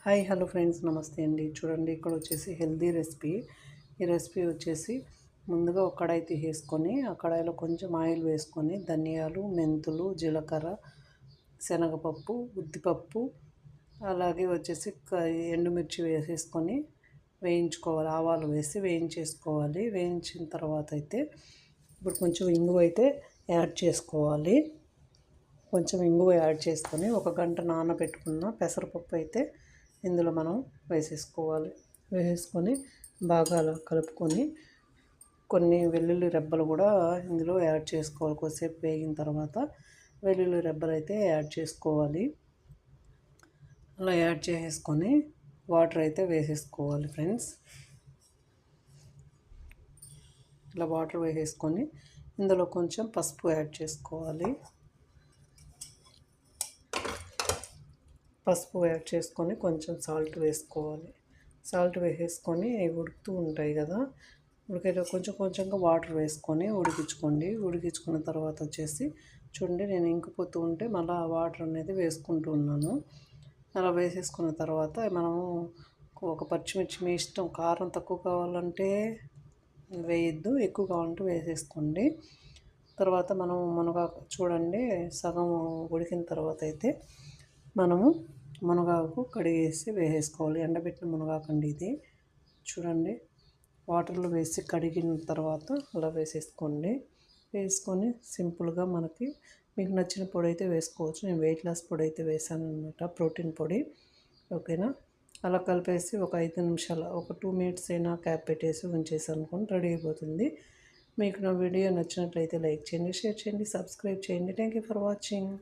Hi hello friends, నమస్తే అండి. చూడండి, ఇక్కడ వచ్చేసి హెల్దీ రెసిపీ. ఈ రెసిపీ వచ్చేసి ముందుగా ఒక కడాయి తీసేసుకొని ఆ కడాయిలో కొంచెం ఆయిల్ వేసుకొని ధనియాలు, మెంతులు, జీలకర్ర, శనగపప్పు, ఉద్దిపప్పు, అలాగే వచ్చేసి ఎండుమిర్చి వేసేసుకొని వేయించుకోవాలి. ఆవాలు వేసి వేయించేసుకోవాలి. వేయించిన తర్వాత అయితే ఇప్పుడు కొంచెం ఇంగువ అయితే యాడ్ చేసుకోవాలి. కొంచెం ఇంగువ యాడ్ చేసుకొని ఒక గంట నానబెట్టుకున్న పెసరపప్పు అయితే ఇందులో మనం వేసేసుకోవాలి. వేసేసుకొని బాగా అలా కలుపుకొని కొన్ని వెల్లుల్లి రెబ్బలు కూడా ఇందులో యాడ్ చేసుకోవాలి. కొద్దిసేపు వేగిన తర్వాత వెల్లుల్లి రెబ్బలు అయితే యాడ్ చేసుకోవాలి. అలా యాడ్ చేసేసుకొని వాటర్ అయితే వేసేసుకోవాలి ఫ్రెండ్స్. ఇలా వాటర్ వేసేసుకొని ఇందులో కొంచెం పసుపు యాడ్ చేసుకోవాలి. పసుపు యాడ్ చేసుకొని కొంచెం సాల్ట్ వేసుకోవాలి. సాల్ట్ వేసేసుకొని ఉడుకుతూ ఉంటాయి కదా, ఉడికేలో కొంచెం కొంచెంగా వాటర్ వేసుకొని ఉడికించుకోండి. ఉడికించుకున్న తర్వాత వచ్చేసి చూడండి, నేను ఇంకిపోతూ ఉంటే మళ్ళీ వాటర్ అనేది వేసుకుంటూ ఉన్నాను. అలా వేసేసుకున్న తర్వాత మనము ఒక పచ్చిమిర్చి మీ ఇష్టం, కారం తక్కువ కావాలంటే వేయద్దు, ఎక్కువ కావాలంటే వేసేసుకోండి. తర్వాత మనం మునగాకు చూడండి, సగం ఉడికిన తర్వాత అయితే మనము మునగాకు కడిగేసి వేసేసుకోవాలి. ఎండబెట్టిన మునగాకు అండి ఇది. చూడండి, వాటర్లో వేసి కడిగిన తర్వాత అలా వేసేసుకోండి. వేసుకొని సింపుల్గా మీకు నచ్చిన పొడి అయితే వేసుకోవచ్చు. నేను వెయిట్ లాస్ పొడి అయితే వేసాను అనమాట, ప్రోటీన్ పొడి. ఓకేనా. అలా కలిపేసి ఒక 5 నిమిషాలు, ఒక 2 మినిట్స్ అయినా క్యాప్ పెట్టేసి ఉంచేసి అనుకోండి, రెడీ అయిపోతుంది. మీకు నా వీడియో నచ్చినట్లయితే లైక్ చేయండి, షేర్ చేయండి, సబ్స్క్రైబ్ చేయండి. Thank you for watching.